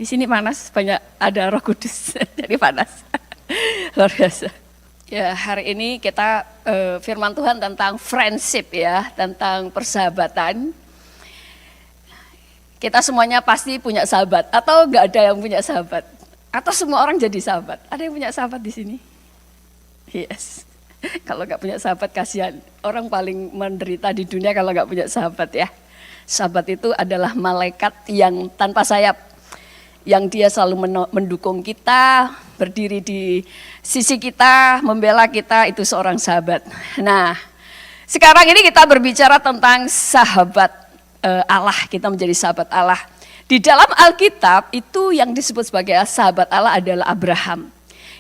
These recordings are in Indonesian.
Di sini panas, banyak ada Roh Kudus, jadi panas. Luar biasa. Ya, hari ini kita firman Tuhan tentang friendship ya, tentang persahabatan. Kita semuanya pasti punya sahabat, atau enggak ada yang punya sahabat? Atau semua orang jadi sahabat? Ada yang punya sahabat di sini? Yes. Kalau enggak punya sahabat kasihan, orang paling menderita di dunia kalau enggak punya sahabat ya. Sahabat itu adalah malaikat yang tanpa sayap, yang dia selalu mendukung kita, berdiri di sisi kita, membela kita, itu seorang sahabat. Nah, sekarang ini kita berbicara tentang sahabat Allah, kita menjadi sahabat Allah. Di dalam Alkitab itu yang disebut sebagai sahabat Allah adalah Abraham.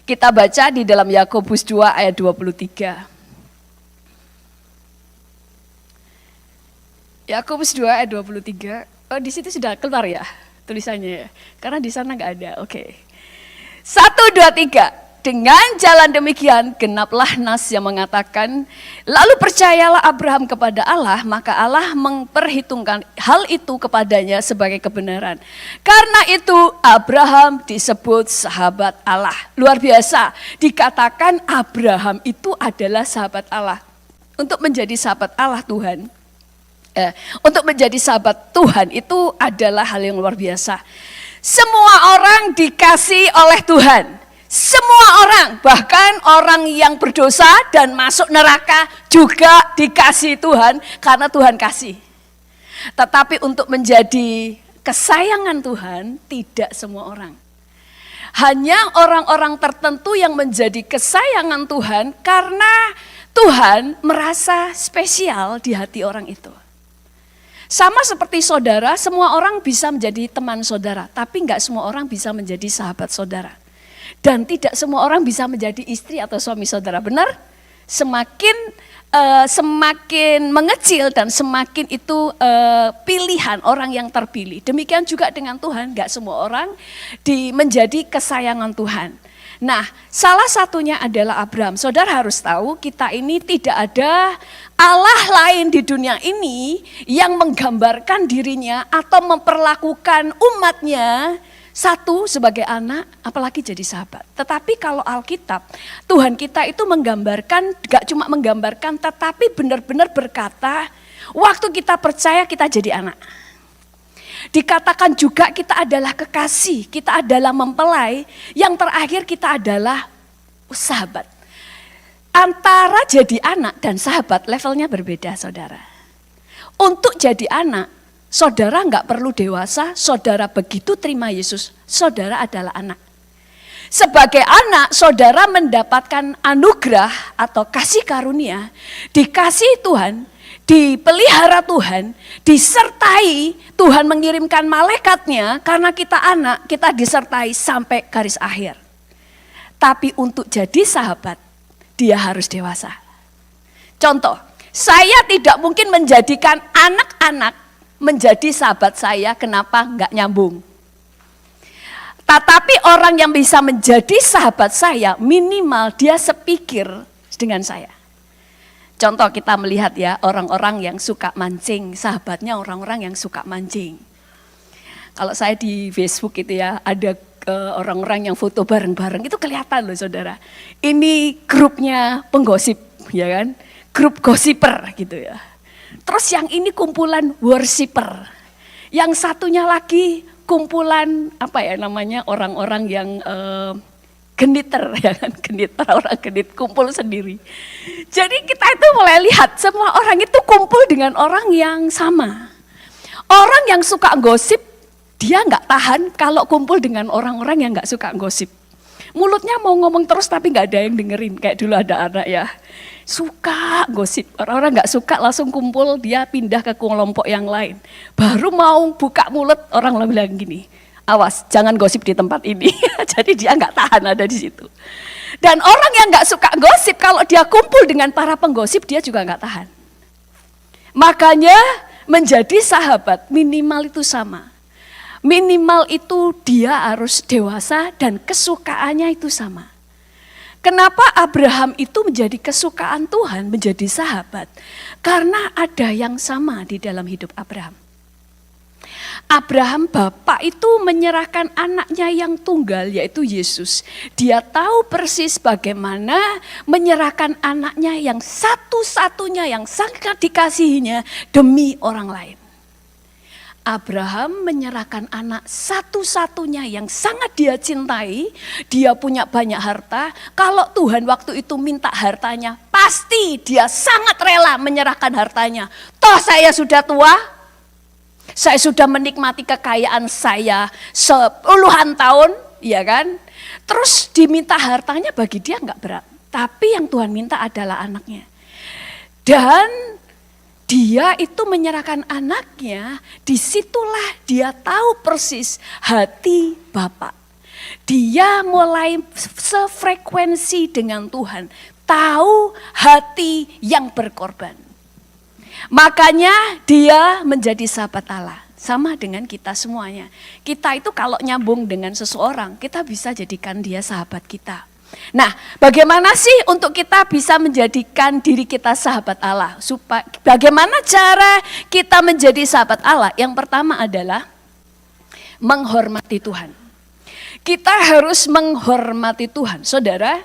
Kita baca di dalam Yakobus 2 ayat 23. Yakobus 2 ayat 23. Oh, di situ sudah keluar ya tulisannya ya. Karena di sana enggak ada. Oke. 1 2 3. Dengan jalan demikian genaplah nas yang mengatakan, lalu percayalah Abraham kepada Allah, maka Allah memperhitungkan hal itu kepadanya sebagai kebenaran. Karena itu Abraham disebut sahabat Allah. Luar biasa, dikatakan Abraham itu adalah sahabat Allah. Untuk menjadi sahabat Allah Tuhan, untuk menjadi sahabat Tuhan itu adalah hal yang luar biasa. Semua orang dikasih oleh Tuhan. Semua orang, bahkan orang yang berdosa dan masuk neraka juga dikasih Tuhan karena Tuhan kasih. Tetapi untuk menjadi kesayangan Tuhan, tidak semua orang. Hanya orang-orang tertentu yang menjadi kesayangan Tuhan karena Tuhan merasa spesial di hati orang itu. Sama seperti saudara, semua orang bisa menjadi teman saudara, tapi enggak semua orang bisa menjadi sahabat saudara. Dan tidak semua orang bisa menjadi istri atau suami saudara, benar? Semakin mengecil dan semakin itu pilihan orang yang terpilih. Demikian juga dengan Tuhan, enggak semua orang menjadi kesayangan Tuhan. Nah, salah satunya adalah Abraham. Saudara harus tahu, kita ini tidak ada Allah lain di dunia ini yang menggambarkan dirinya atau memperlakukan umatnya satu sebagai anak, apalagi jadi sahabat. Tetapi kalau Alkitab, Tuhan kita itu menggambarkan, gak cuma menggambarkan, tetapi benar-benar berkata, waktu kita percaya kita jadi anak. Dikatakan juga kita adalah kekasih, kita adalah mempelai, yang terakhir kita adalah sahabat. Antara jadi anak dan sahabat levelnya berbeda, saudara. Untuk jadi anak, saudara enggak perlu dewasa, saudara begitu terima Yesus, saudara adalah anak. Sebagai anak, saudara mendapatkan anugerah atau kasih karunia, dikasih Tuhan, dipelihara Tuhan, disertai Tuhan mengirimkan malaikatnya, karena kita anak, kita disertai sampai garis akhir. Tapi untuk jadi sahabat, dia harus dewasa. Contoh, saya tidak mungkin menjadikan anak-anak menjadi sahabat saya, kenapa? Enggak nyambung. Tetapi orang yang bisa menjadi sahabat saya, minimal dia sepikir dengan saya. Contoh kita melihat ya, orang-orang yang suka mancing, sahabatnya orang-orang yang suka mancing. Kalau saya di Facebook itu ya, ada orang-orang yang foto bareng-bareng, itu kelihatan loh saudara. Ini grupnya penggosip, ya kan? Grup gosiper gitu ya. Terus yang ini kumpulan worshiper. Yang satunya lagi kumpulan, apa ya namanya, orang-orang yang geniter, ya kan, geniter, orang genit, kumpul sendiri. Jadi kita itu mulai lihat semua orang itu kumpul dengan orang yang sama. Orang yang suka gosip, dia nggak tahan kalau kumpul dengan orang-orang yang nggak suka gosip. Mulutnya mau ngomong terus tapi nggak ada yang dengerin, kayak dulu ada anak ya, suka gosip. Orang-orang nggak suka langsung kumpul, dia pindah ke kelompok yang lain. Baru mau buka mulut, orang bilang gini, awas, jangan gosip di tempat ini. Jadi dia nggak tahan ada di situ. Dan orang yang nggak suka gosip, kalau dia kumpul dengan para penggosip, dia juga nggak tahan. Makanya menjadi sahabat minimal itu sama. Minimal itu dia harus dewasa dan kesukaannya itu sama. Kenapa Abraham itu menjadi kesukaan Tuhan, menjadi sahabat? Karena ada yang sama di dalam hidup Abraham. Abraham bapak itu menyerahkan anaknya yang tunggal yaitu Yesus. Dia tahu persis bagaimana menyerahkan anaknya yang satu-satunya yang sangat dikasihinya demi orang lain. Abraham menyerahkan anak satu-satunya yang sangat dia cintai. Dia punya banyak harta. Kalau Tuhan waktu itu minta hartanya, pasti dia sangat rela menyerahkan hartanya. Toh saya sudah tua, saya sudah menikmati kekayaan saya sepuluhan tahun, ya kan? Terus diminta hartanya bagi dia enggak berat. Tapi yang Tuhan minta adalah anaknya. Dan dia itu menyerahkan anaknya, disitulah dia tahu persis hati Bapa. Dia mulai sefrekuensi dengan Tuhan, tahu hati yang berkorban. Makanya dia menjadi sahabat Allah, sama dengan kita semuanya. Kita itu kalau nyambung dengan seseorang, kita bisa jadikan dia sahabat kita. Nah, bagaimana sih untuk kita bisa menjadikan diri kita sahabat Allah? Bagaimana cara kita menjadi sahabat Allah? Yang pertama adalah menghormati Tuhan. Kita harus menghormati Tuhan. Saudara,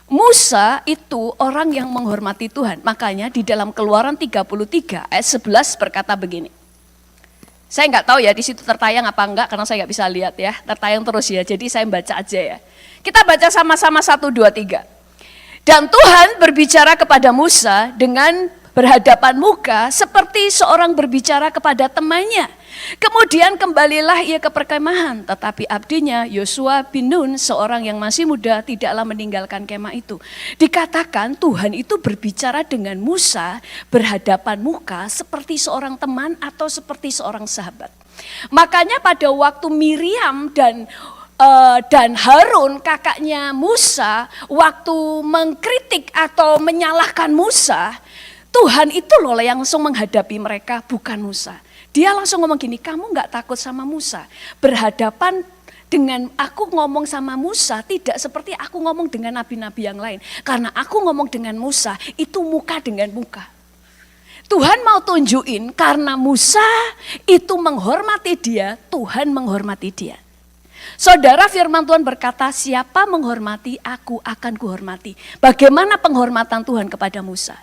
Musa itu orang yang menghormati Tuhan. Makanya di dalam Keluaran 33 ayat 11 berkata begini. Saya nggak tahu ya di situ tertayang apa enggak karena saya nggak bisa lihat ya. Tertayang terus ya, jadi saya baca aja ya. Kita baca sama-sama 1, 2, 3. Dan Tuhan berbicara kepada Musa dengan berhadapan muka seperti seorang berbicara kepada temannya. Kemudian kembalilah ia ke perkemahan, tetapi abdinya Yosua bin Nun, seorang yang masih muda, tidaklah meninggalkan kemah itu. Dikatakan Tuhan itu berbicara dengan Musa berhadapan muka seperti seorang teman atau seperti seorang sahabat. Makanya pada waktu Miriam dan Harun kakaknya Musa waktu mengkritik atau menyalahkan Musa, Tuhan itu loh yang langsung menghadapi mereka, bukan Musa. Dia langsung ngomong gini, kamu gak takut sama Musa? Berhadapan dengan aku ngomong sama Musa tidak seperti aku ngomong dengan nabi-nabi yang lain. Karena aku ngomong dengan Musa itu muka dengan muka. Tuhan mau tunjukin karena Musa itu menghormati dia, Tuhan menghormati dia. Saudara, firman Tuhan berkata, siapa menghormati aku akan kuhormati. Bagaimana penghormatan Tuhan kepada Musa?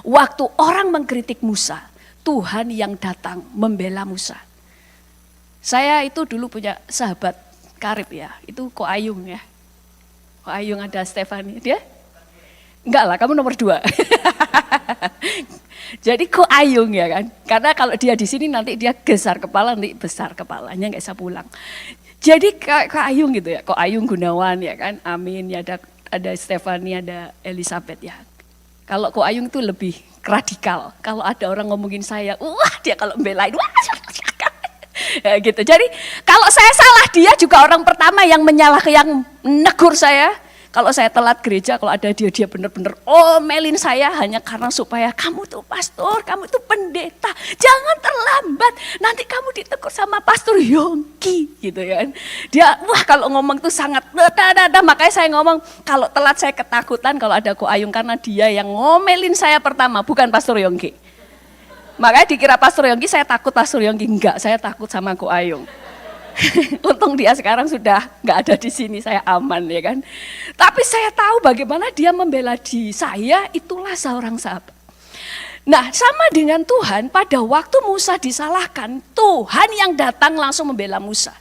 Waktu orang mengkritik Musa, Tuhan yang datang membela Musa. Saya itu dulu punya sahabat karib ya, itu Ko Ayung ya. Ko Ayung ada Stefani, dia? Enggak lah, kamu nomor 2. Jadi Ko Ayung ya kan, karena kalau dia di sini nanti dia geser kepala, nanti besar kepalanya nggak bisa pulang. Jadi Ko Ayung gitu ya, Ko Ayung Gunawan ya kan, amin ya, ada Stefani, ada Elizabeth ya. Kalau Ko Ayung itu lebih radikal, kalau ada orang ngomongin saya, wah dia kalau membelain, wah ya gitu. Jadi kalau saya salah dia juga orang pertama yang yang negur saya. Kalau saya telat gereja, kalau ada dia benar-benar omelin saya hanya karena supaya kamu tuh pastor, kamu tuh pendeta, jangan terlambat, nanti kamu ditegur sama Pastor Yongki gitu kan. Dia wah kalau ngomong tuh sangat makanya saya ngomong kalau telat saya ketakutan kalau ada Ko Ayung karena dia yang ngomelin saya pertama, bukan Pastor Yongki. Makanya dikira Pastor Yongki, saya takut Pastor Yongki, enggak, saya takut sama Ko Ayung. Untung dia sekarang sudah nggak ada di sini, saya aman ya kan. Tapi saya tahu bagaimana dia membela di saya, itulah seorang sahabat. Nah sama dengan Tuhan, pada waktu Musa disalahkan, Tuhan yang datang langsung membela Musa.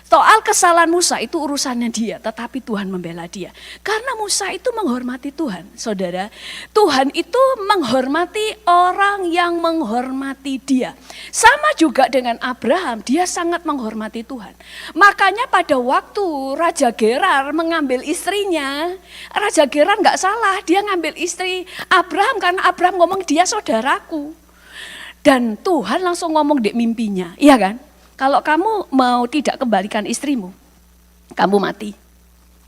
Soal kesalahan Musa itu urusannya dia, tetapi Tuhan membela dia. Karena Musa itu menghormati Tuhan, saudara. Tuhan itu menghormati orang yang menghormati dia. Sama juga dengan Abraham, dia sangat menghormati Tuhan. Makanya pada waktu Raja Gerar mengambil istrinya, Raja Gerar gak salah, dia ngambil istri Abraham karena Abraham ngomong dia saudaraku. Dan Tuhan langsung ngomong di mimpinya, iya kan? Kalau kamu mau tidak kembalikan istrimu, kamu mati.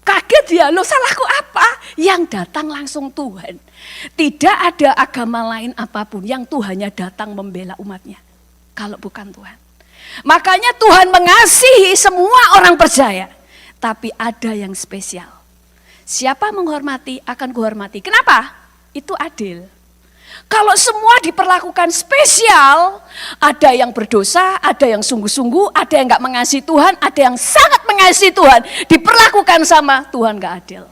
Kaget dia, loh salahku apa? Yang datang langsung Tuhan. Tidak ada agama lain apapun yang Tuhannya datang membela umatnya. Kalau bukan Tuhan. Makanya Tuhan mengasihi semua orang percaya. Tapi ada yang spesial. Siapa menghormati akan kuhormati. Kenapa? Itu adil. Kalau semua diperlakukan spesial, ada yang berdosa, ada yang sungguh-sungguh, ada yang gak mengasihi Tuhan, ada yang sangat mengasihi Tuhan, diperlakukan sama Tuhan gak adil.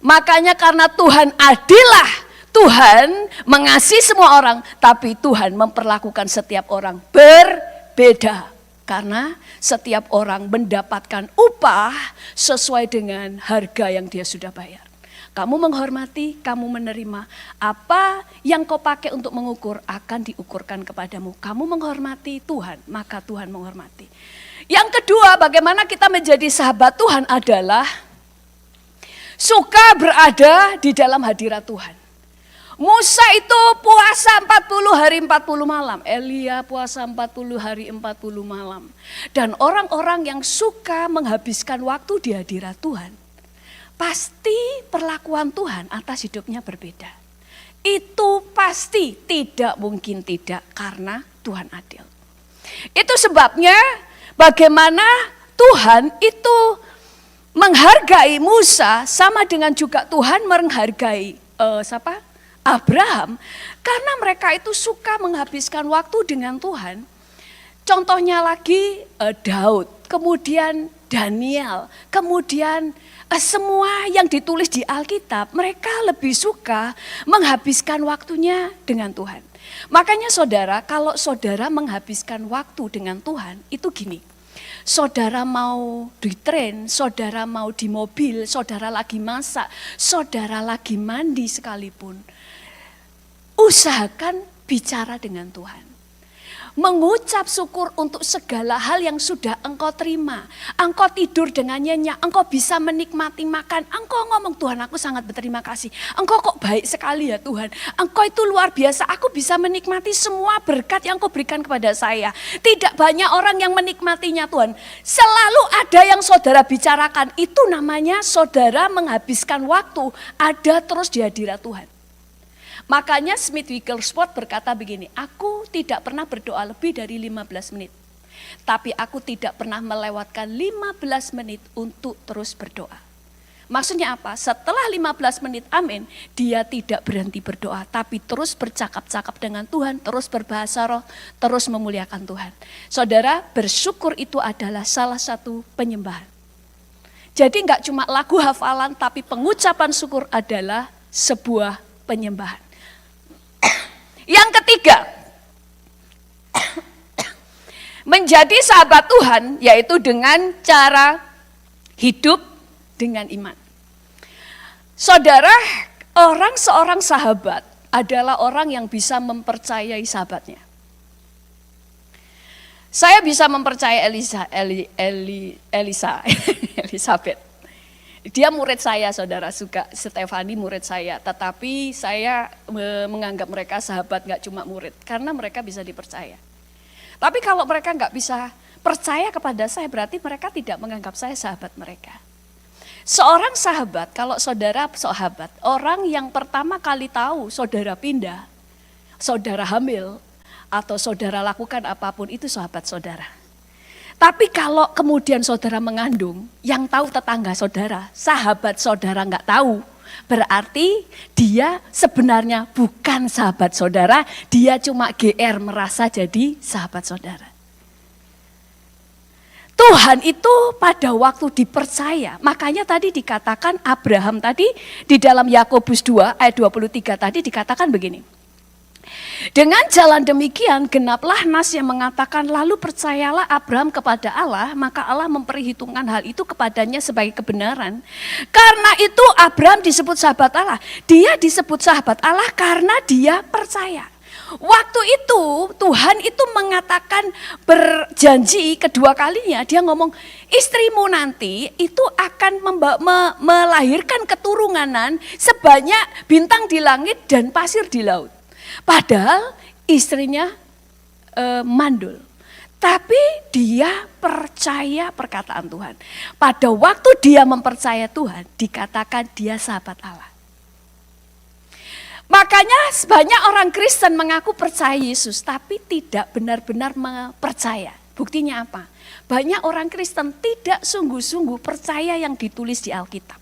Makanya karena Tuhan adillah, Tuhan mengasihi semua orang, tapi Tuhan memperlakukan setiap orang berbeda. Karena setiap orang mendapatkan upah sesuai dengan harga yang dia sudah bayar. Kamu menghormati, kamu menerima. Apa yang kau pakai untuk mengukur akan diukurkan kepadamu. Kamu menghormati Tuhan, maka Tuhan menghormati. Yang kedua, bagaimana kita menjadi sahabat Tuhan adalah suka berada di dalam hadirat Tuhan. Musa itu puasa 40 hari 40 malam. Elia puasa 40 hari 40 malam. Dan orang-orang yang suka menghabiskan waktu di hadirat Tuhan, pasti perlakuan Tuhan atas hidupnya berbeda. Itu pasti, tidak mungkin tidak, karena Tuhan adil. Itu sebabnya bagaimana Tuhan itu menghargai Musa sama dengan juga Tuhan menghargai Abraham, karena mereka itu suka menghabiskan waktu dengan Tuhan. Contohnya lagi Daud, kemudian Daniel, kemudian semua yang ditulis di Alkitab, mereka lebih suka menghabiskan waktunya dengan Tuhan. Makanya saudara, kalau saudara menghabiskan waktu dengan Tuhan, itu gini. Saudara mau di tren, saudara mau di mobil, saudara lagi masak, saudara lagi mandi sekalipun, usahakan bicara dengan Tuhan. Mengucap syukur untuk segala hal yang sudah engkau terima. Engkau tidur dengan nyenyak, engkau bisa menikmati makan. Engkau ngomong, Tuhan aku sangat berterima kasih. Engkau kok baik sekali ya Tuhan. Engkau itu luar biasa, aku bisa menikmati semua berkat yang kau berikan kepada saya. Tidak banyak orang yang menikmatinya Tuhan. Selalu ada yang saudara bicarakan, itu namanya saudara menghabiskan waktu ada terus di hadirat Tuhan. Makanya Smith Wigglesworth berkata begini, aku tidak pernah berdoa lebih dari 15 menit. Tapi aku tidak pernah melewatkan 15 menit untuk terus berdoa. Maksudnya apa? Setelah 15 menit amin, dia tidak berhenti berdoa. Tapi terus bercakap-cakap dengan Tuhan, terus berbahasa roh, terus memuliakan Tuhan. Saudara, bersyukur itu adalah salah satu penyembahan. Jadi enggak cuma lagu hafalan, tapi pengucapan syukur adalah sebuah penyembahan. Yang ketiga, menjadi sahabat Tuhan yaitu dengan cara hidup dengan iman. Saudara, seorang sahabat adalah orang yang bisa mempercayai sahabatnya. Saya bisa mempercayai Elizabeth. Dia murid saya, saudara, suka Stefani murid saya. Tetapi saya menganggap mereka sahabat, gak cuma murid. Karena mereka bisa dipercaya. Tapi kalau mereka gak bisa percaya kepada saya, berarti mereka tidak menganggap saya sahabat mereka. Seorang sahabat, kalau saudara sahabat, orang yang pertama kali tahu saudara pindah, saudara hamil, atau saudara lakukan apapun, itu sahabat saudara. Tapi kalau kemudian saudara mengandung, yang tahu tetangga saudara, sahabat saudara nggak tahu, berarti dia sebenarnya bukan sahabat saudara, dia cuma GR merasa jadi sahabat saudara. Tuhan itu pada waktu dipercaya, makanya tadi dikatakan Abraham tadi di dalam Yakobus 2 ayat 23 tadi dikatakan begini. Dengan jalan demikian genaplah nas yang mengatakan lalu percayalah Abraham kepada Allah, maka Allah memperhitungkan hal itu kepadanya sebagai kebenaran. Karena itu Abraham disebut sahabat Allah. Dia disebut sahabat Allah karena dia percaya. Waktu itu Tuhan itu mengatakan berjanji kedua kalinya, dia ngomong istrimu nanti itu akan melahirkan keturunan sebanyak bintang di langit dan pasir di laut. Padahal istrinya mandul. Tapi dia percaya perkataan Tuhan. Pada waktu dia mempercaya Tuhan, dikatakan dia sahabat Allah. Makanya banyak orang Kristen mengaku percaya Yesus, tapi tidak benar-benar percaya. Buktinya apa? Banyak orang Kristen tidak sungguh-sungguh percaya yang ditulis di Alkitab.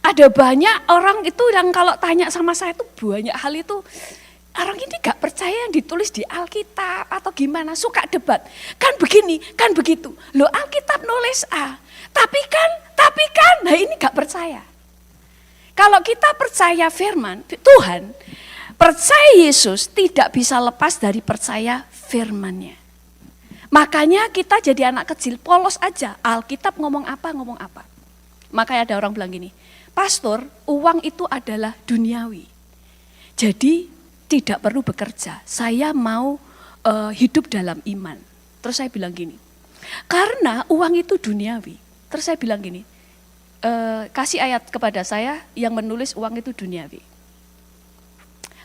Ada banyak orang itu yang kalau tanya sama saya itu banyak hal itu, orang ini gak percaya yang ditulis di Alkitab atau gimana, suka debat. Kan begini, kan begitu. Loh Alkitab nulis A, tapi kan, nah ini gak percaya. Kalau kita percaya firman Tuhan, percaya Yesus tidak bisa lepas dari percaya firman-Nya. Makanya kita jadi anak kecil, polos aja. Alkitab ngomong apa. Makanya ada orang bilang gini, pastor, uang itu adalah duniawi. Jadi tidak perlu bekerja, saya mau hidup dalam iman. Terus saya bilang gini, karena uang itu duniawi. Terus saya bilang gini, kasih ayat kepada saya yang menulis uang itu duniawi.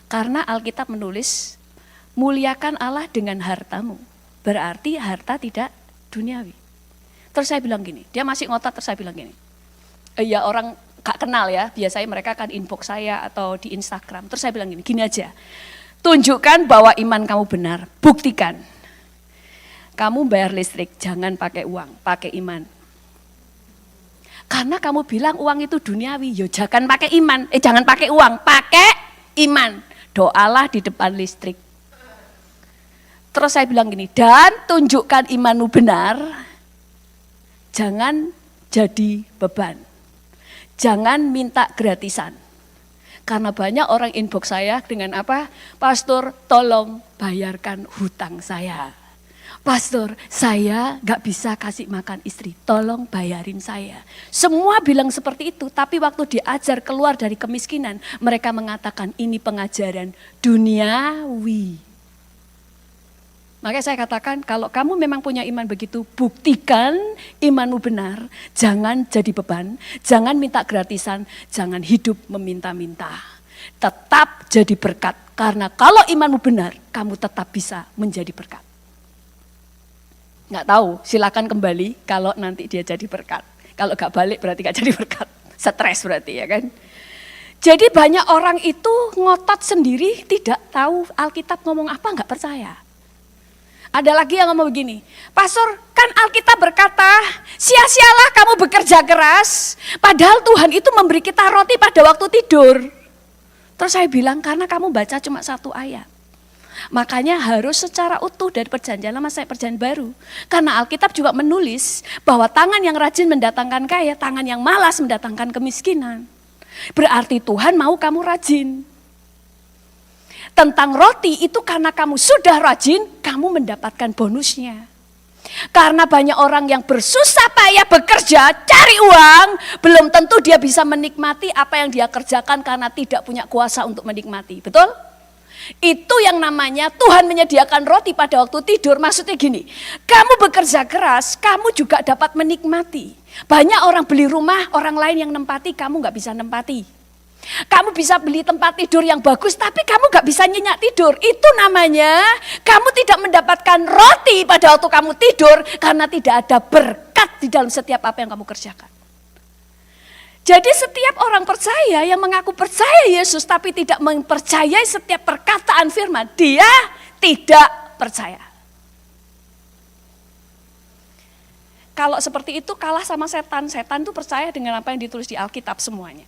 Karena Alkitab menulis, muliakan Allah dengan hartamu. Berarti harta tidak duniawi. Terus saya bilang gini, dia masih ngotot, terus saya bilang gini, ya orang gak kenal ya, biasanya mereka kan inbox saya atau di Instagram. Terus saya bilang gini aja, tunjukkan bahwa iman kamu benar, buktikan. Kamu bayar listrik, jangan pakai uang, pakai iman. Karena kamu bilang uang itu duniawi, yo jangan pakai iman, jangan pakai uang, pakai iman. Doalah di depan listrik. Terus saya bilang gini, dan tunjukkan imanmu benar, jangan jadi beban. Jangan minta gratisan. Karena banyak orang inbox saya dengan apa? Pastor, tolong bayarkan hutang saya. Pastor, saya gak bisa kasih makan istri, tolong bayarin saya. Semua bilang seperti itu, tapi waktu diajar keluar dari kemiskinan, mereka mengatakan ini pengajaran duniawi. Makanya saya katakan, kalau kamu memang punya iman begitu, buktikan imanmu benar. Jangan jadi beban, jangan minta gratisan, jangan hidup meminta-minta. Tetap jadi berkat, karena kalau imanmu benar, kamu tetap bisa menjadi berkat. Nggak tahu, silakan kembali kalau nanti dia jadi berkat. Kalau nggak balik berarti nggak jadi berkat, stres berarti ya kan. Jadi banyak orang itu ngotot sendiri, tidak tahu Alkitab ngomong apa, nggak percaya. Ada lagi yang ngomong begini, pastor kan Alkitab berkata, sia-sialah kamu bekerja keras, padahal Tuhan itu memberi kita roti pada waktu tidur. Terus saya bilang, karena kamu baca cuma satu ayat. Makanya harus secara utuh dari perjanjian lama sampai perjanjian baru. Karena Alkitab juga menulis bahwa tangan yang rajin mendatangkan kaya, tangan yang malas mendatangkan kemiskinan. Berarti Tuhan mau kamu rajin. Tentang roti itu karena kamu sudah rajin, kamu mendapatkan bonusnya. Karena banyak orang yang bersusah payah bekerja, cari uang, belum tentu dia bisa menikmati apa yang dia kerjakan karena tidak punya kuasa untuk menikmati. Betul? Itu yang namanya Tuhan menyediakan roti pada waktu tidur. Maksudnya gini, kamu bekerja keras, kamu juga dapat menikmati. Banyak orang beli rumah, orang lain yang nempati, kamu gak bisa nempati. Kamu bisa beli tempat tidur yang bagus, tapi kamu gak bisa nyenyak tidur. Itu namanya kamu tidak mendapatkan roti pada waktu kamu tidur, karena tidak ada berkat di dalam setiap apa yang kamu kerjakan. Jadi setiap orang percaya yang mengaku percaya Yesus, tapi tidak mempercayai setiap perkataan firman, dia tidak percaya. Kalau seperti itu kalah sama setan. Setan itu percaya dengan apa yang ditulis di Alkitab semuanya.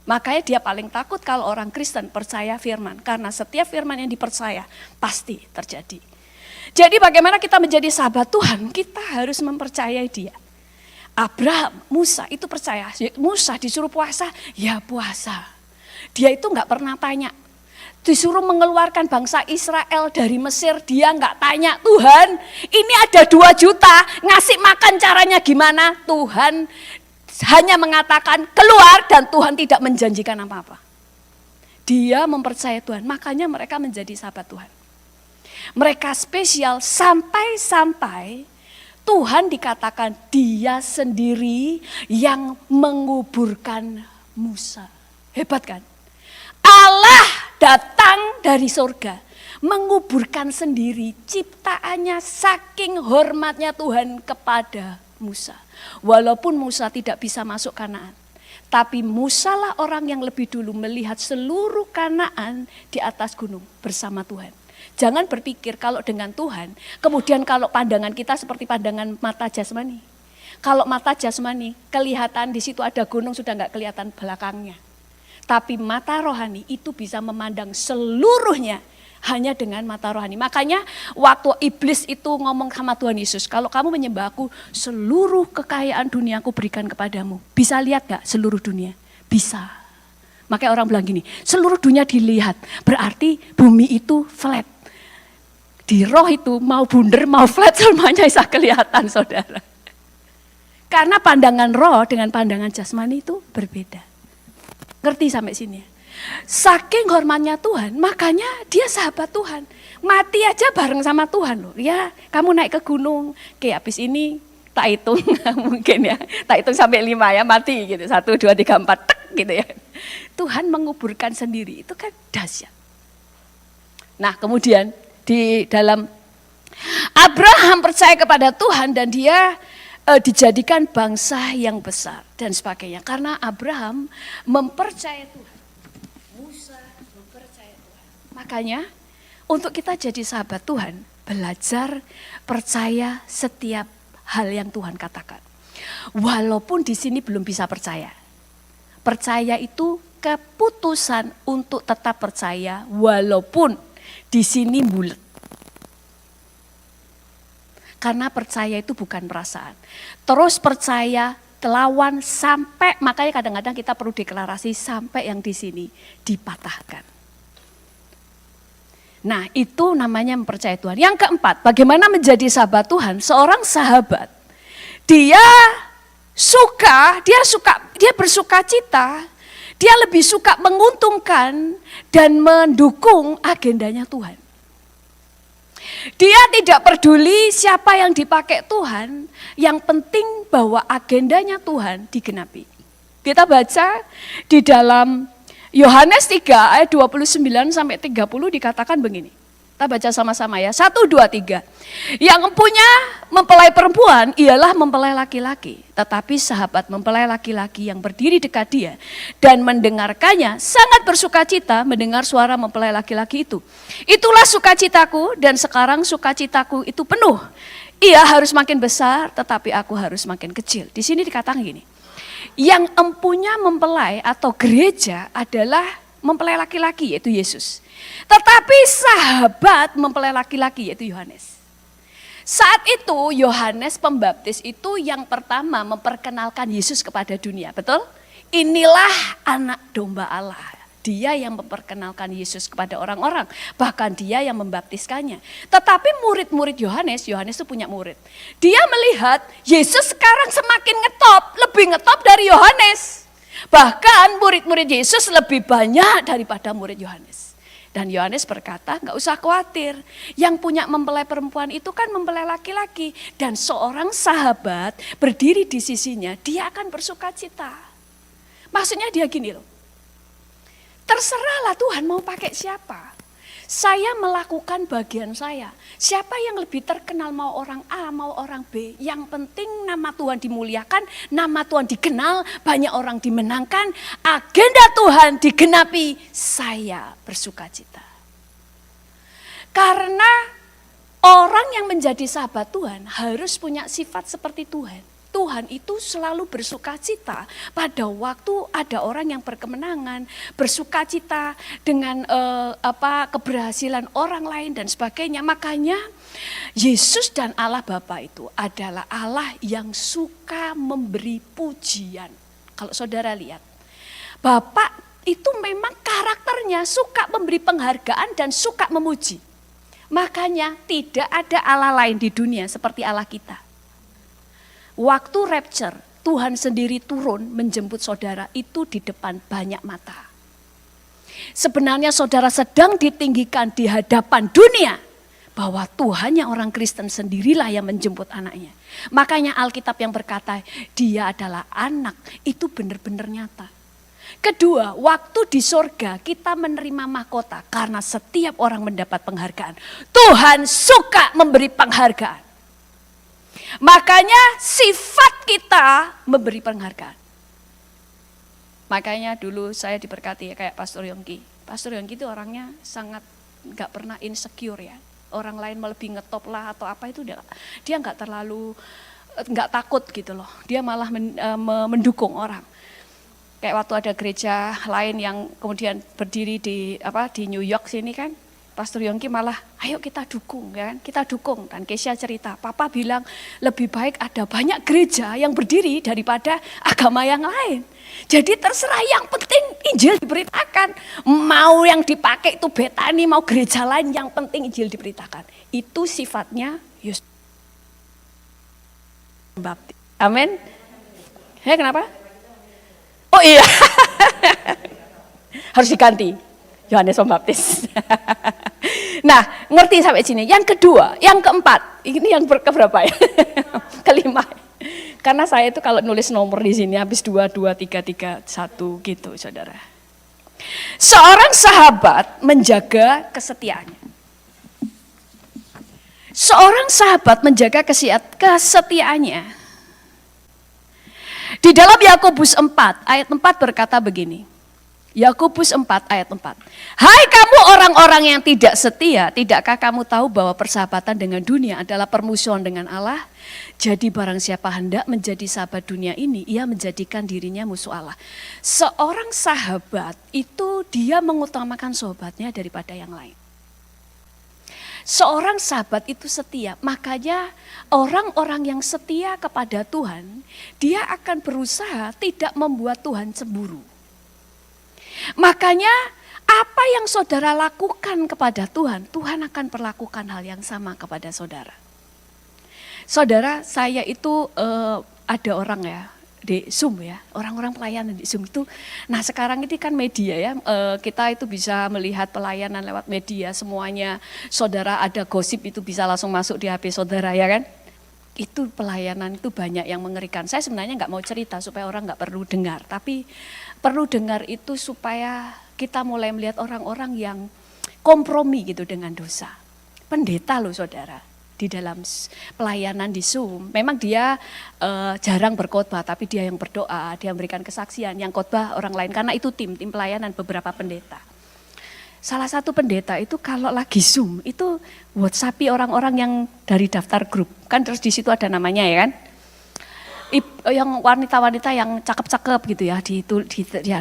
Makanya dia paling takut kalau orang Kristen percaya firman. Karena setiap firman yang dipercaya pasti terjadi. Jadi bagaimana kita menjadi sahabat Tuhan? Kita harus mempercayai dia. Abraham, Musa itu percaya. Musa disuruh puasa, ya puasa. Dia itu gak pernah tanya. Disuruh mengeluarkan bangsa Israel dari Mesir, dia gak tanya, Tuhan ini ada 2 juta, ngasih makan caranya gimana? Tuhan hanya mengatakan keluar dan Tuhan tidak menjanjikan apa-apa. Dia mempercayai Tuhan, makanya mereka menjadi sahabat Tuhan. Mereka spesial sampai-sampai Tuhan dikatakan dia sendiri yang menguburkan Musa. Hebat kan? Allah datang dari surga, menguburkan sendiri ciptaannya saking hormatnya Tuhan kepada Musa. Walaupun Musa tidak bisa masuk Kanaan, tapi Musa lah orang yang lebih dulu melihat seluruh Kanaan di atas gunung bersama Tuhan. Jangan berpikir kalau dengan Tuhan, kemudian kalau pandangan kita seperti pandangan mata jasmani. Kalau mata jasmani, kelihatan di situ ada gunung sudah nggak kelihatan belakangnya. Tapi mata rohani itu bisa memandang seluruhnya hanya dengan mata rohani. Makanya waktu iblis itu ngomong sama Tuhan Yesus, kalau kamu menyembah aku, seluruh kekayaan dunia aku berikan kepadamu. Bisa lihat gak seluruh dunia? Bisa. Makanya orang bilang gini, seluruh dunia dilihat, berarti bumi itu flat. Di roh itu mau bundar, mau flat, semuanya bisa kelihatan, saudara. Karena pandangan roh dengan pandangan jasmani itu berbeda. Ngerti sampai sini ya? Saking hormatnya Tuhan, makanya dia sahabat Tuhan. Mati aja bareng sama Tuhan loh. Ya, kamu naik ke gunung, kayak habis ini tak hitung mungkin ya. Tak hitung sampai 5 ya, mati gitu. 1, 2, 3, 4, tek gitu ya. Tuhan menguburkan sendiri, itu kan dahsyat. Nah kemudian di dalam Abraham percaya kepada Tuhan dan dia dijadikan bangsa yang besar dan sebagainya. Karena Abraham mempercayai Tuhan. Musa mempercayai Tuhan. Makanya untuk kita jadi sahabat Tuhan, belajar percaya setiap hal yang Tuhan katakan. Walaupun di sini belum bisa percaya. Percaya itu keputusan untuk tetap percaya walaupun di sini bulat. Karena percaya itu bukan perasaan. Terus percaya, lawan sampai, makanya kadang-kadang kita perlu deklarasi sampai yang di sini dipatahkan. Nah itu namanya mempercayai Tuhan. Yang keempat, bagaimana menjadi sahabat Tuhan? Seorang sahabat, dia bersuka cita, dia lebih suka menguntungkan dan mendukung agendanya Tuhan. Dia tidak peduli siapa yang dipakai Tuhan, yang penting bahwa agendanya Tuhan digenapi. Kita baca di dalam Yohanes 3 ayat 29 sampai 30 dikatakan begini. Kita baca sama-sama ya, 1, 2, 3. Yang empunya mempelai perempuan ialah mempelai laki-laki. Tetapi sahabat mempelai laki-laki yang berdiri dekat dia dan mendengarkannya sangat bersukacita mendengar suara mempelai laki-laki itu. Itulah sukacitaku dan sekarang sukacitaku itu penuh. Ia harus makin besar tetapi aku harus makin kecil. Di sini dikatakan gini, yang empunya mempelai atau gereja adalah mempelai laki-laki yaitu Yesus. Tetapi sahabat mempelai laki-laki yaitu Yohanes. Saat itu Yohanes Pembaptis itu yang pertama memperkenalkan Yesus kepada dunia, betul? Inilah anak domba Allah. Dia yang memperkenalkan Yesus kepada orang-orang, bahkan dia yang membaptiskannya. Tetapi murid-murid Yohanes itu punya murid. Dia melihat Yesus sekarang semakin ngetop, lebih ngetop dari Yohanes. Bahkan murid-murid Yesus lebih banyak daripada murid Yohanes. Dan Yohanes berkata, gak usah khawatir. Yang punya mempelai perempuan itu kan mempelai laki-laki. Dan seorang sahabat berdiri di sisinya, dia akan bersuka cita. Maksudnya dia gini loh. Terserahlah Tuhan mau pakai siapa. Saya melakukan bagian saya. Siapa yang lebih terkenal, mau orang A, mau orang B. Yang penting nama Tuhan dimuliakan, nama Tuhan dikenal, banyak orang dimenangkan, agenda Tuhan digenapi. Saya bersukacita. Karena orang yang menjadi sahabat Tuhan harus punya sifat seperti Tuhan. Tuhan itu selalu bersukacita pada waktu ada orang yang berkemenangan, bersukacita dengan keberhasilan orang lain dan sebagainya. Makanya Yesus dan Allah Bapa itu adalah Allah yang suka memberi pujian. Kalau saudara lihat, Bapa itu memang karakternya suka memberi penghargaan dan suka memuji. Makanya tidak ada Allah lain di dunia seperti Allah kita. Waktu rapture, Tuhan sendiri turun menjemput saudara itu di depan banyak mata. Sebenarnya saudara sedang ditinggikan di hadapan dunia. Bahwa Tuhan yang orang Kristen sendirilah yang menjemput anaknya. Makanya Alkitab yang berkata dia adalah anak, itu benar-benar nyata. Kedua, waktu di sorga kita menerima mahkota karena setiap orang mendapat penghargaan. Tuhan suka memberi penghargaan. Makanya sifat kita memberi penghargaan. Makanya dulu saya diberkati ya kayak Pastor Yongki. Pastor Yongki itu orangnya sangat gak pernah insecure ya. Orang lain lebih ngetop lah atau apa itu dia gak terlalu nggak takut gitu loh. Dia malah mendukung orang. Kayak waktu ada gereja lain yang kemudian berdiri di New York sini kan, Pastor Yongki malah, ayo kita dukung, ya kan? Kita dukung. Dan Keisha cerita, Papa bilang lebih baik ada banyak gereja yang berdiri daripada agama yang lain. Jadi terserah, yang penting Injil diberitakan. Mau yang dipakai itu Betani, mau gereja lain, yang penting Injil diberitakan. Itu sifatnya Yesus Baptis. Amin. Kenapa? Oh iya, harus diganti, Yohanes Pembaptis. Nah, ngerti sampai sini. Yang kedua, yang keempat, ini yang keberapa ya? Kelima. Karena saya itu kalau nulis nomor di sini habis 2, 2, 3, 3, 1 gitu, saudara. Seorang sahabat menjaga kesetiaannya. Seorang sahabat menjaga kesetiaannya. Di dalam Yakobus 4 ayat 4 berkata begini. Yakobus 4 ayat 4. Hai kamu orang-orang yang tidak setia, tidakkah kamu tahu bahwa persahabatan dengan dunia adalah permusuhan dengan Allah? Jadi barang siapa hendak menjadi sahabat dunia ini, ia menjadikan dirinya musuh Allah. Seorang sahabat itu dia mengutamakan sahabatnya daripada yang lain. Seorang sahabat itu setia, makanya orang-orang yang setia kepada Tuhan, dia akan berusaha tidak membuat Tuhan cemburu. Makanya apa yang saudara lakukan kepada Tuhan, Tuhan akan perlakukan hal yang sama kepada saudara. Saudara, saya itu ada orang ya, di Zoom ya, orang-orang pelayanan di Zoom itu. Nah sekarang ini kan media ya, kita itu bisa melihat pelayanan lewat media semuanya. Saudara ada gosip itu bisa langsung masuk di HP saudara ya kan. Itu pelayanan itu banyak yang mengerikan. Saya sebenarnya nggak mau cerita supaya orang nggak perlu dengar. Tapi perlu dengar itu supaya kita mulai melihat orang-orang yang kompromi gitu dengan dosa. Pendeta loh saudara. Di dalam pelayanan di Zoom, memang dia jarang berkhotbah, tapi dia yang berdoa, dia memberikan kesaksian, yang khotbah orang lain, karena itu tim pelayanan beberapa pendeta. Salah satu pendeta itu kalau lagi Zoom, itu WhatsApp-i orang-orang yang dari daftar grup, kan terus di situ ada namanya ya kan, yang wanita-wanita yang cakep-cakep gitu ya,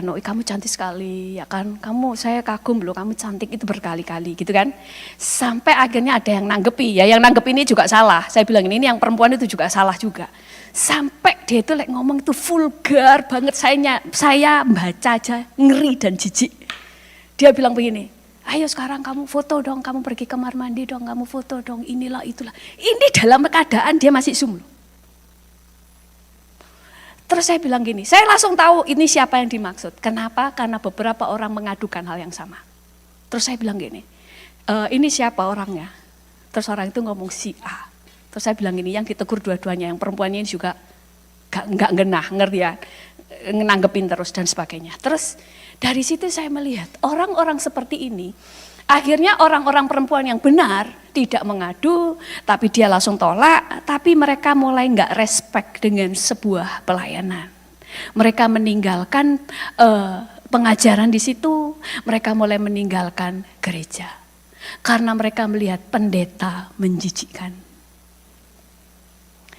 kamu cantik sekali ya kan, saya kagum loh, kamu cantik itu berkali-kali gitu kan. Sampai akhirnya ada yang nanggepi, ya yang nanggepi ini juga salah, saya bilang ini yang perempuan itu juga salah juga. Sampai dia itu ngomong itu vulgar banget, saya baca aja ngeri dan jijik. Dia bilang begini, ayo sekarang kamu foto dong, kamu pergi kamar mandi dong, kamu foto dong, inilah itulah. Ini dalam keadaan dia masih Zoom loh. Terus saya bilang gini, saya langsung tahu ini siapa yang dimaksud. Kenapa? Karena beberapa orang mengadukan hal yang sama. Terus saya bilang gini, ini siapa orangnya? Terus orang itu ngomong si A. Terus saya bilang gini, yang ditegur dua-duanya, yang perempuannya ini juga nggak genah, ngerti ya, nanggepin terus dan sebagainya. Terus dari situ saya melihat orang-orang seperti ini, akhirnya orang-orang perempuan yang benar tidak mengadu, tapi dia langsung tolak, tapi mereka mulai nggak respect dengan sebuah pelayanan. Mereka meninggalkan pengajaran di situ, mereka mulai meninggalkan gereja. Karena mereka melihat pendeta menjijikkan.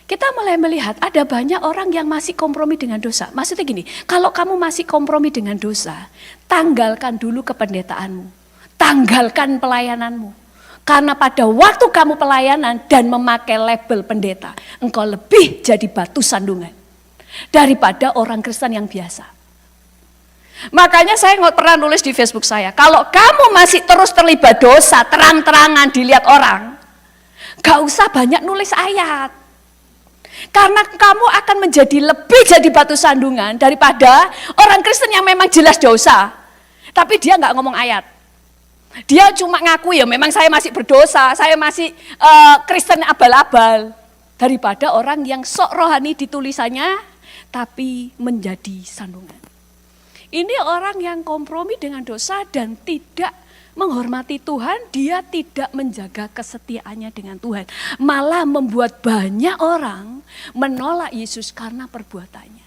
Kita mulai melihat ada banyak orang yang masih kompromi dengan dosa. Maksudnya gini, kalau kamu masih kompromi dengan dosa, tanggalkan dulu kependetaanmu. Tanggalkan pelayananmu. Karena pada waktu kamu pelayanan dan memakai label pendeta, engkau lebih jadi batu sandungan daripada orang Kristen yang biasa. Makanya saya nggak pernah nulis di Facebook saya, kalau kamu masih terus terlibat dosa, terang-terangan dilihat orang, gak usah banyak nulis ayat. Karena kamu akan menjadi lebih jadi batu sandungan daripada orang Kristen yang memang jelas dosa, tapi dia nggak ngomong ayat. Dia cuma ngaku ya memang saya masih berdosa, saya masih Kristen abal-abal. Daripada orang yang sok rohani di tulisannya, tapi menjadi sandungan. Ini orang yang kompromi dengan dosa dan tidak menghormati Tuhan, dia tidak menjaga kesetiaannya dengan Tuhan. Malah membuat banyak orang menolak Yesus karena perbuatannya.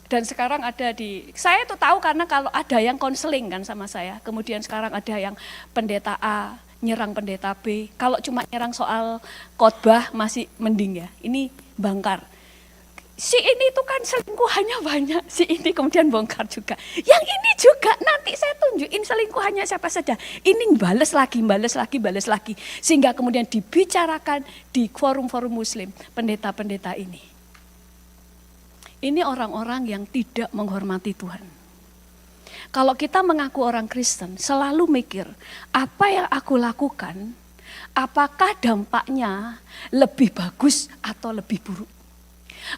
Dan sekarang ada saya itu tahu karena kalau ada yang konseling kan sama saya, kemudian sekarang ada yang pendeta A nyerang pendeta B. Kalau cuma nyerang soal khotbah masih mending ya. Ini bangkar. Si ini tuh kan selingkuhannya banyak, si ini kemudian bongkar juga. Yang ini juga nanti saya tunjukin selingkuhannya siapa saja. Ini balas lagi. Sehingga kemudian dibicarakan di forum-forum muslim, pendeta-pendeta ini. Ini orang-orang yang tidak menghormati Tuhan. Kalau kita mengaku orang Kristen, selalu mikir, apa yang aku lakukan, apakah dampaknya lebih bagus atau lebih buruk?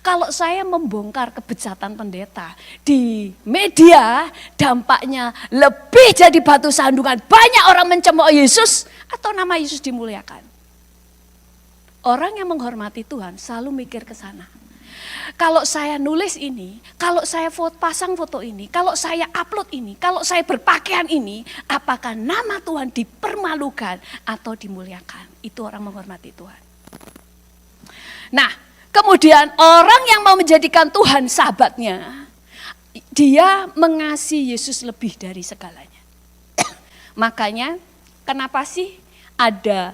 Kalau saya membongkar kebejatan pendeta di media, dampaknya lebih jadi batu sandungan, banyak orang mencemooh Yesus atau nama Yesus dimuliakan. Orang yang menghormati Tuhan selalu mikir ke sana. Kalau saya nulis ini, kalau saya pasang foto ini, kalau saya upload ini, kalau saya berpakaian ini, apakah nama Tuhan dipermalukan atau dimuliakan? Itu orang menghormati Tuhan. Nah, kemudian orang yang mau menjadikan Tuhan sahabatnya, dia mengasihi Yesus lebih dari segalanya. Makanya kenapa sih ada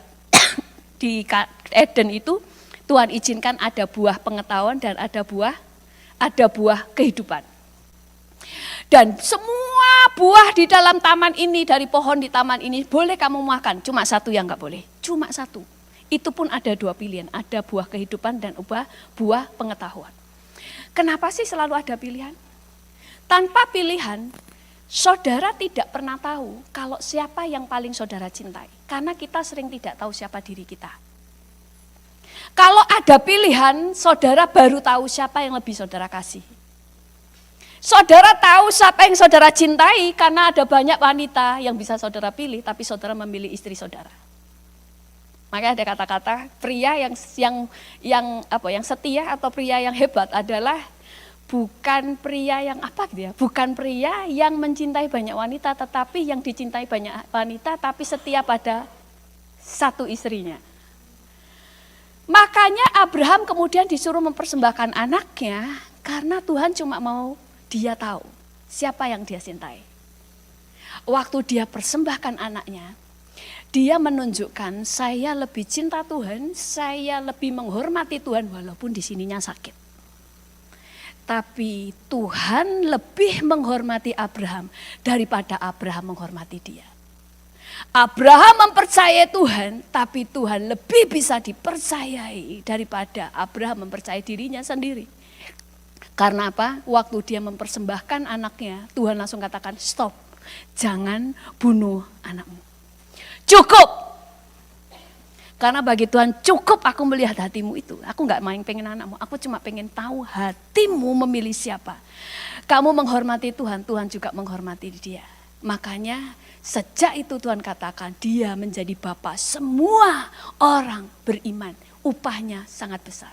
di Eden itu Tuhan izinkan ada buah pengetahuan dan ada buah kehidupan. Dan semua buah di dalam taman ini, dari pohon di taman ini boleh kamu makan, cuma satu yang enggak boleh, cuma satu. Itu pun ada dua pilihan, ada buah kehidupan dan buah pengetahuan. Kenapa sih selalu ada pilihan? Tanpa pilihan, saudara tidak pernah tahu kalau siapa yang paling saudara cintai. Karena kita sering tidak tahu siapa diri kita. Kalau ada pilihan, saudara baru tahu siapa yang lebih saudara kasih. Saudara tahu siapa yang saudara cintai karena ada banyak wanita yang bisa saudara pilih, tapi saudara memilih istri saudara. Makanya ada kata-kata pria yang setia atau pria yang hebat adalah bukan pria yang bukan pria yang mencintai banyak wanita, tetapi yang dicintai banyak wanita tapi setia pada satu istrinya. Makanya Abraham kemudian disuruh mempersembahkan anaknya karena Tuhan cuma mau dia tahu siapa yang dia cintai. Waktu dia persembahkan anaknya, dia menunjukkan saya lebih cinta Tuhan, saya lebih menghormati Tuhan walaupun di sininya sakit. Tapi Tuhan lebih menghormati Abraham daripada Abraham menghormati dia. Abraham mempercayai Tuhan, tapi Tuhan lebih bisa dipercayai daripada Abraham mempercayai dirinya sendiri. Karena apa? Waktu dia mempersembahkan anaknya, Tuhan langsung katakan, stop, jangan bunuh anakmu. Cukup! Karena bagi Tuhan cukup aku melihat hatimu itu. Aku gak main pengen anakmu, aku cuma pengen tahu hatimu memilih siapa. Kamu menghormati Tuhan, Tuhan juga menghormati dia. Makanya sejak itu Tuhan katakan dia menjadi bapa semua orang beriman. Upahnya sangat besar.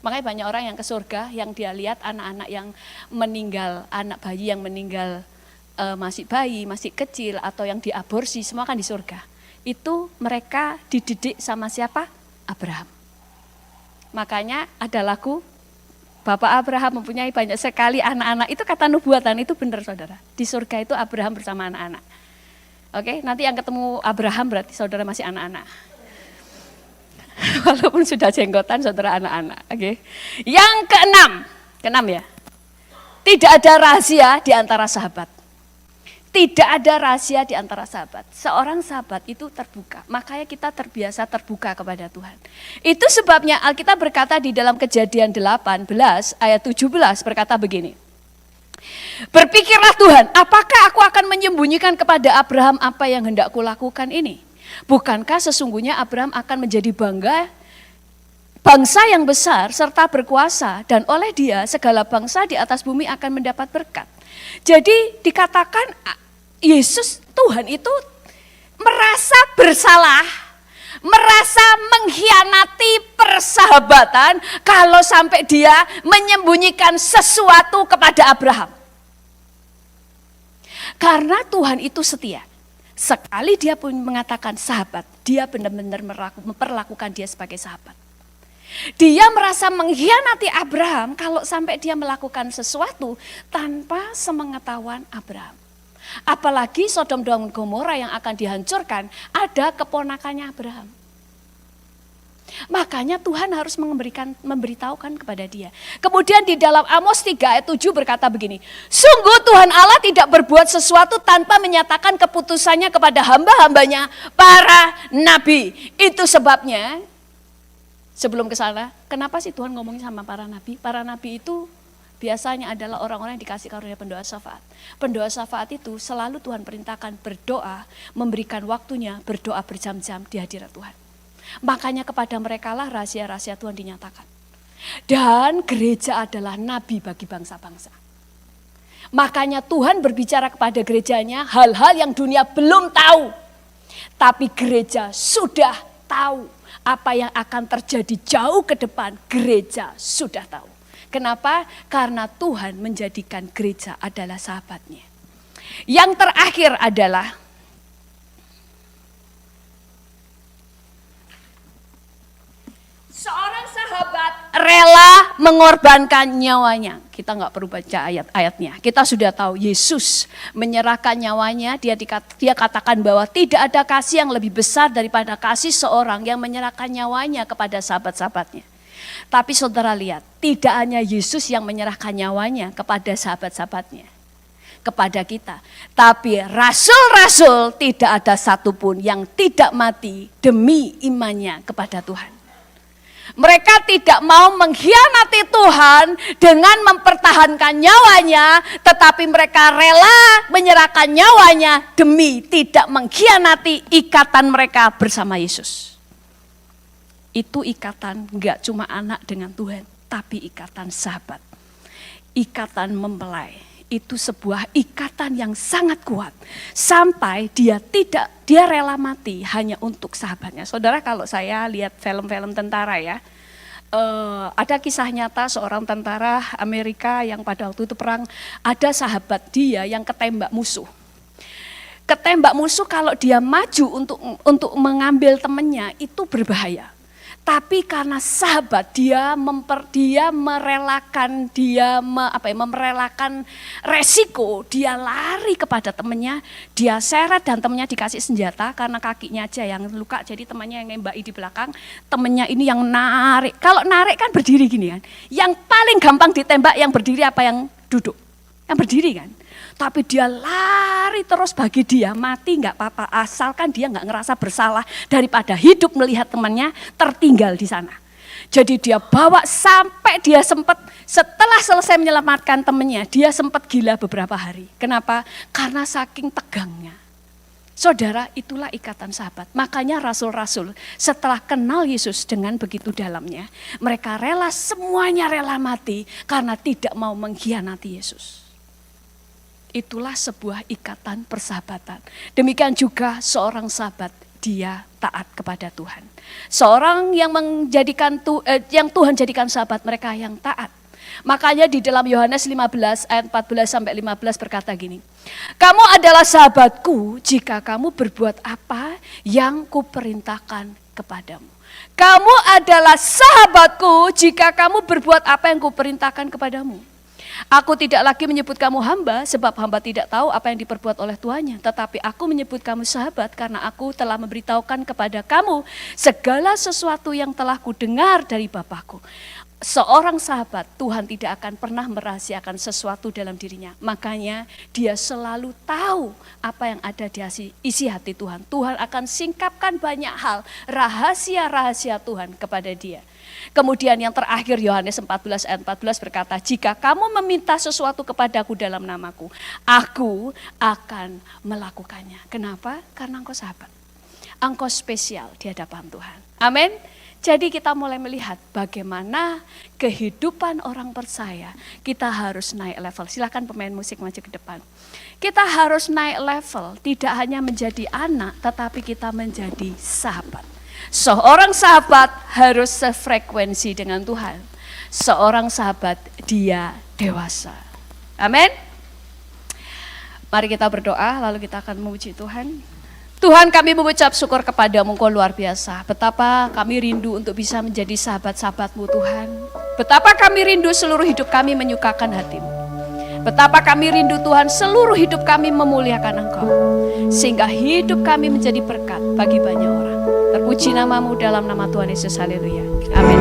Makanya banyak orang yang ke surga yang dia lihat anak-anak yang meninggal, anak bayi yang meninggal masih bayi, masih kecil atau yang diaborsi, semua kan di surga. Itu mereka dididik sama siapa? Abraham. Makanya ada lagu Bapak Abraham mempunyai banyak sekali anak-anak. Itu kata nubuatan, itu benar saudara. Di surga itu Abraham bersama anak-anak. Oke, nanti yang ketemu Abraham berarti saudara masih anak-anak. Walaupun sudah jenggotan saudara anak-anak. Oke. Yang keenam ya. Tidak ada rahasia di antara sahabat. Tidak ada rahasia di antara sahabat. Seorang sahabat itu terbuka. Makanya kita terbiasa terbuka kepada Tuhan. Itu sebabnya Alkitab berkata di dalam Kejadian 18 ayat 17 berkata begini. Berpikirlah Tuhan, apakah aku akan menyembunyikan kepada Abraham apa yang hendak kulakukan ini? Bukankah sesungguhnya Abraham akan menjadi bangsa yang besar serta berkuasa, dan oleh dia segala bangsa di atas bumi akan mendapat berkat. Jadi dikatakan Yesus, Tuhan itu merasa bersalah, merasa mengkhianati persahabatan kalau sampai dia menyembunyikan sesuatu kepada Abraham. Karena Tuhan itu setia. Sekali dia pun mengatakan sahabat, dia benar-benar memperlakukan dia sebagai sahabat. Dia merasa mengkhianati Abraham kalau sampai dia melakukan sesuatu tanpa sepengetahuan Abraham. Apalagi Sodom dan Gomora yang akan dihancurkan, ada keponakannya Abraham. Makanya Tuhan harus memberitahukan kepada dia. Kemudian di dalam Amos 3 ayat 7 berkata begini, sungguh Tuhan Allah tidak berbuat sesuatu tanpa menyatakan keputusannya kepada hamba-hambanya para nabi. Itu sebabnya, sebelum ke sana, kenapa sih Tuhan ngomongin sama para nabi? Para nabi itu biasanya adalah orang-orang yang dikasih karunia pendoa syafaat. Pendoa syafaat itu selalu Tuhan perintahkan berdoa, memberikan waktunya, berdoa berjam-jam di hadirat Tuhan. Makanya kepada mereka lah rahasia-rahasia Tuhan dinyatakan. Dan gereja adalah nabi bagi bangsa-bangsa. Makanya Tuhan berbicara kepada gerejanya hal-hal yang dunia belum tahu. Tapi gereja sudah tahu apa yang akan terjadi jauh ke depan. Gereja sudah tahu. Kenapa? Karena Tuhan menjadikan gereja adalah sahabatnya. Yang terakhir adalah seorang sahabat rela mengorbankan nyawanya. Kita nggak perlu baca ayat-ayatnya. Kita sudah tahu Yesus menyerahkan nyawanya. Dia katakan bahwa tidak ada kasih yang lebih besar daripada kasih seorang yang menyerahkan nyawanya kepada sahabat-sahabatnya. Tapi saudara lihat, tidak hanya Yesus yang menyerahkan nyawanya kepada sahabat-sahabatnya, kepada kita. Tapi rasul-rasul tidak ada satupun yang tidak mati demi imannya kepada Tuhan. Mereka tidak mau mengkhianati Tuhan dengan mempertahankan nyawanya, tetapi mereka rela menyerahkan nyawanya demi tidak mengkhianati ikatan mereka bersama Yesus. Itu ikatan enggak cuma anak dengan Tuhan, tapi ikatan sahabat. Ikatan mempelai. Itu sebuah ikatan yang sangat kuat. Sampai dia rela mati hanya untuk sahabatnya. Saudara, kalau saya lihat film-film tentara ya, ada kisah nyata seorang tentara Amerika yang pada waktu itu perang, ada sahabat dia yang ketembak musuh. Ketembak musuh kalau dia maju untuk mengambil temannya itu berbahaya. Tapi karena sahabat dia merelakan resiko, dia lari kepada temannya, dia seret dan temannya dikasih senjata karena kakinya aja yang luka, jadi temannya yang nembaki di belakang, temannya ini yang narik. Kalau narik kan berdiri gini kan, yang paling gampang ditembak yang berdiri apa yang duduk? Yang berdiri kan. Tapi dia lari terus, bagi dia mati nggak apa-apa, asalkan dia nggak ngerasa bersalah daripada hidup melihat temannya tertinggal di sana. Jadi dia bawa sampai dia setelah selesai menyelamatkan temannya, dia sempat gila beberapa hari. Kenapa? Karena saking tegangnya. Saudara, itulah ikatan sahabat. Makanya rasul-rasul setelah kenal Yesus dengan begitu dalamnya, mereka semuanya rela mati karena tidak mau mengkhianati Yesus. Itulah sebuah ikatan persahabatan. Demikian juga seorang sahabat, dia taat kepada Tuhan. Seorang yang yang Tuhan jadikan sahabat, mereka yang taat. Makanya di dalam Yohanes 15 ayat 14 sampai 15 berkata gini, kamu adalah sahabatku jika kamu berbuat apa yang kuperintahkan kepadamu. Kamu adalah sahabatku jika kamu berbuat apa yang kuperintahkan kepadamu. Aku tidak lagi menyebut kamu hamba, sebab hamba tidak tahu apa yang diperbuat oleh tuannya. Tetapi aku menyebut kamu sahabat, karena aku telah memberitahukan kepada kamu segala sesuatu yang telah kudengar dari Bapakku. Seorang sahabat, Tuhan tidak akan pernah merahasiakan sesuatu dalam dirinya. Makanya dia selalu tahu apa yang ada di isi hati Tuhan. Tuhan akan singkapkan banyak hal, rahasia-rahasia Tuhan kepada dia. Kemudian yang terakhir Yohanes 14 ayat 14 berkata, jika kamu meminta sesuatu kepadaku dalam namaku, aku akan melakukannya. Kenapa? Karena engkau sahabat. Engkau spesial di hadapan Tuhan. Amin. Jadi kita mulai melihat bagaimana kehidupan orang percaya. Kita harus naik level. Silakan pemain musik maju ke depan. Kita harus naik level, tidak hanya menjadi anak, tetapi kita menjadi sahabat. Seorang sahabat harus sefrekuensi dengan Tuhan. Seorang sahabat dia dewasa. Amin. Mari kita berdoa lalu kita akan memuji Tuhan. Tuhan, kami mengucap syukur kepadamu, Engkau luar biasa. Betapa kami rindu untuk bisa menjadi sahabat-sahabat-Mu Tuhan. Betapa kami rindu seluruh hidup kami menyukakan hati-Mu. Betapa kami rindu Tuhan, seluruh hidup kami memuliakan Engkau. Sehingga hidup kami menjadi berkat bagi banyak orang. Terpuji namamu dalam nama Tuhan Yesus, haleluya. Amin.